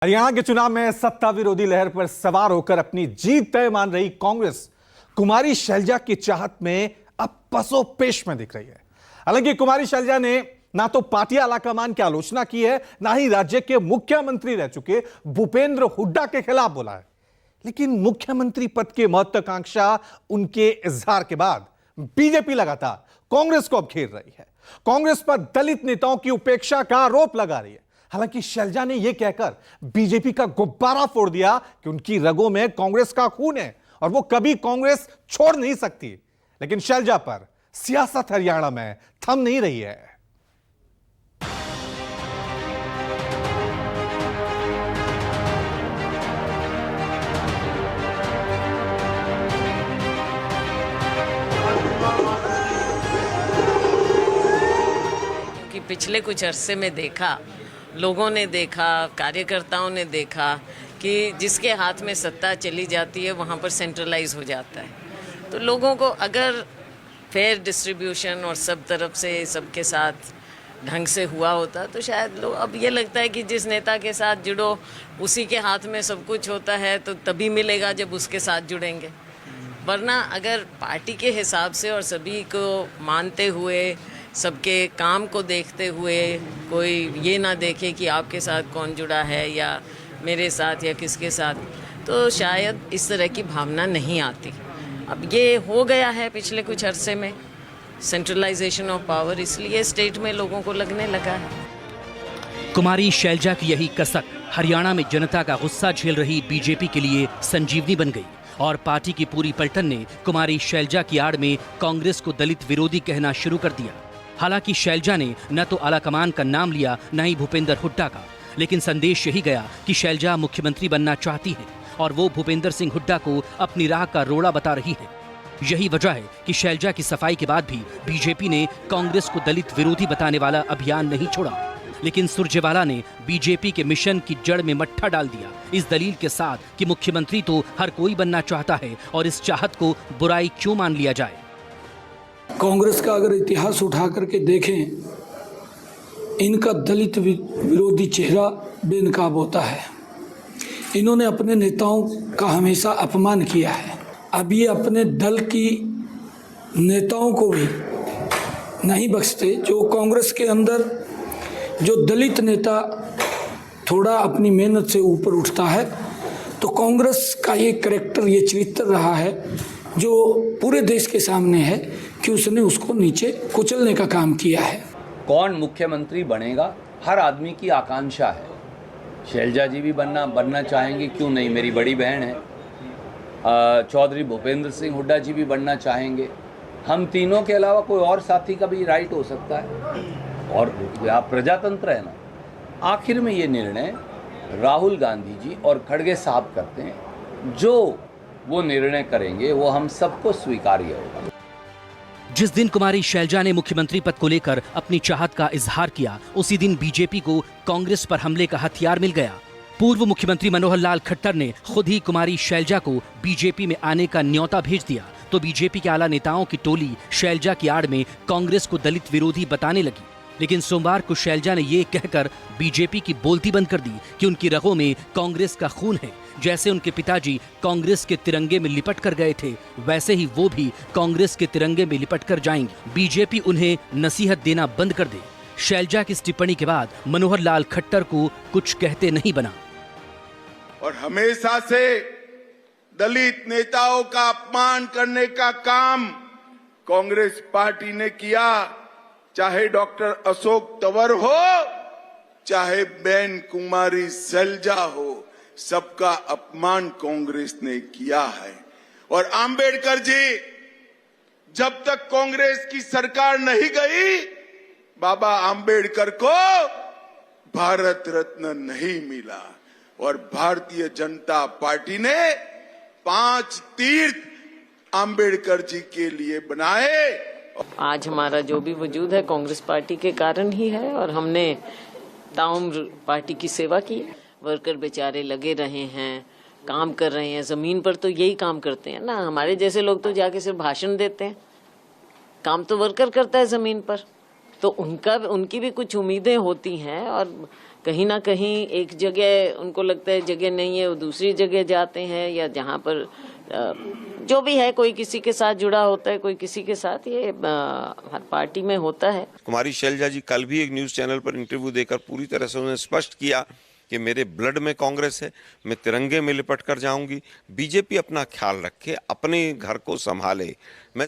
हरियाणा के चुनाव में सत्ता विरोधी लहर पर सवार होकर अपनी जीत तय मान रही कांग्रेस कुमारी शैलजा की चाहत में अब पसोपेश में दिख रही है। हालांकि कुमारी शैलजा ने ना तो पार्टी आलाकमान की आलोचना की है, ना ही राज्य के मुख्यमंत्री रह चुके भूपेंद्र हुड्डा के खिलाफ बोला है। लेकिन मुख्यमंत्री पद की महत्वाकांक्षा उनके इजहार के बाद बीजेपी लगातार कांग्रेस को अब घेर रही है। कांग्रेस पर दलित नेताओं की उपेक्षा का आरोप लगा रही है। हालांकि शैलजा ने यह कहकर बीजेपी का गुब्बारा फोड़ दिया कि उनकी रगों में कांग्रेस का खून है और वो कभी कांग्रेस छोड़ नहीं सकती। लेकिन शैलजा पर सियासत हरियाणा में थम नहीं रही है। क्योंकि पिछले कुछ अरसे में देखा, लोगों ने देखा, कार्यकर्ताओं ने देखा कि जिसके हाथ में सत्ता चली जाती है वहाँ पर सेंट्रलाइज हो जाता है। तो लोगों को अगर फेयर डिस्ट्रीब्यूशन और सब तरफ से सबके साथ ढंग से हुआ होता तो शायद लोग, अब ये लगता है कि जिस नेता के साथ जुड़ो उसी के हाथ में सब कुछ होता है, तो तभी मिलेगा जब उसके साथ जुड़ेंगे। वरना अगर पार्टी के हिसाब से और सभी को मानते हुए, सबके काम को देखते हुए, कोई ये ना देखे कि आपके साथ कौन जुड़ा है या मेरे साथ या किसके साथ, तो शायद इस तरह की भावना नहीं आती। अब ये हो गया है पिछले कुछ अरसे में सेंट्रलाइजेशन ऑफ पावर, इसलिए स्टेट में लोगों को लगने लगा है। कुमारी शैलजा की यही कसक हरियाणा में जनता का गुस्सा झेल रही बीजेपी के लिए संजीवनी बन गई और पार्टी की पूरी पलटन ने कुमारी शैलजा की आड़ में कांग्रेस को दलित विरोधी कहना शुरू कर दिया। हालांकि शैलजा ने न तो आलाकमान का नाम लिया, न ही भूपेंद्र हुड्डा का, लेकिन संदेश यही गया कि शैलजा मुख्यमंत्री बनना चाहती है और वो भूपेंद्र सिंह हुड्डा को अपनी राह का रोड़ा बता रही है। यही वजह है कि शैलजा की सफाई के बाद भी बीजेपी ने कांग्रेस को दलित विरोधी बताने वाला अभियान नहीं छोड़ा। लेकिन सुरजेवाला ने बीजेपी के मिशन की जड़ में मट्ठा डाल दिया, इस दलील के साथ कि मुख्यमंत्री तो हर कोई बनना चाहता है और इस चाहत को बुराई क्यों मान लिया जाए। कांग्रेस का अगर इतिहास उठा करके देखें, इनका दलित विरोधी चेहरा बेनकाब होता है। इन्होंने अपने नेताओं का हमेशा अपमान किया है। अब ये अपने दल की नेताओं को भी नहीं बख्शते। जो कांग्रेस के अंदर जो दलित नेता थोड़ा अपनी मेहनत से ऊपर उठता है, तो कांग्रेस का ये करैक्टर, ये चरित्र रहा है जो पूरे देश के सामने है कि उसने उसको नीचे कुचलने का काम किया है। कौन मुख्यमंत्री बनेगा, हर आदमी की आकांक्षा है। शैलजा जी भी बनना चाहेंगी, क्यों नहीं, मेरी बड़ी बहन है। चौधरी भूपेंद्र सिंह हुड्डा जी भी बनना चाहेंगे। हम तीनों के अलावा कोई और साथी का भी राइट हो सकता है और आप प्रजातंत्र है ना। आखिर में ये निर्णय राहुल गांधी जी और खड़गे साहब करते हैं। जो वो निर्णय करेंगे वो हम सबको स्वीकार्य होगा। जिस दिन कुमारी शैलजा ने मुख्यमंत्री पद को लेकर अपनी चाहत का इजहार किया, उसी दिन बीजेपी को कांग्रेस पर हमले का हथियार मिल गया। पूर्व मुख्यमंत्री मनोहर लाल खट्टर ने खुद ही कुमारी शैलजा को बीजेपी में आने का न्योता भेज दिया, तो बीजेपी के आला नेताओं की टोली शैलजा की आड़ में कांग्रेस को दलित विरोधी बताने लगी। लेकिन सोमवार को शैलजा ने ये कहकर बीजेपी की बोलती बंद कर दी कि उनकी रगों में कांग्रेस का खून है। जैसे उनके पिताजी कांग्रेस के तिरंगे में लिपट कर गए थे, वैसे ही वो भी कांग्रेस के तिरंगे में लिपट कर जाएंगी। बीजेपी उन्हें नसीहत देना बंद कर दे। शैलजा की इस टिप्पणी के बाद मनोहर लाल खट्टर को कुछ कहते नहीं बना। और हमेशा से दलित नेताओं का अपमान करने का काम कांग्रेस पार्टी ने किया। चाहे डॉक्टर अशोक तंवर हो, चाहे बहन कुमारी शैलजा हो, सबका अपमान कांग्रेस ने किया है। और आंबेडकर जी, जब तक कांग्रेस की सरकार नहीं गई, बाबा आंबेडकर को भारत रत्न नहीं मिला। और भारतीय जनता पार्टी ने 5 तीर्थ आंबेडकर जी के लिए बनाए। आज हमारा जो भी वजूद है कांग्रेस पार्टी के कारण ही है और हमने ताउम्र पार्टी की सेवा की। वर्कर बेचारे लगे रहे हैं, काम कर रहे हैं, जमीन पर तो यही काम करते हैं ना। हमारे जैसे लोग तो जाके सिर्फ भाषण देते हैं, काम तो वर्कर करता है जमीन पर। तो उनकी भी कुछ उम्मीदें होती हैं और कहीं ना कहीं एक जगह उनको लगता है जगह नहीं है, वो दूसरी जगह जाते हैं, या जहाँ पर जो भी है, कोई किसी के साथ जुड़ा होता है, कोई किसी के साथ, ये हर पार्टी में होता है। कुमारी शैलजा जी कल भी एक न्यूज चैनल पर इंटरव्यू देकर पूरी तरह से उन्होंने स्पष्ट किया कि मेरे ब्लड में कांग्रेस है, मैं तिरंगे में लिपट कर जाऊंगी। बीजेपी अपना ख्याल रखे, अपने घर को संभाले। मैं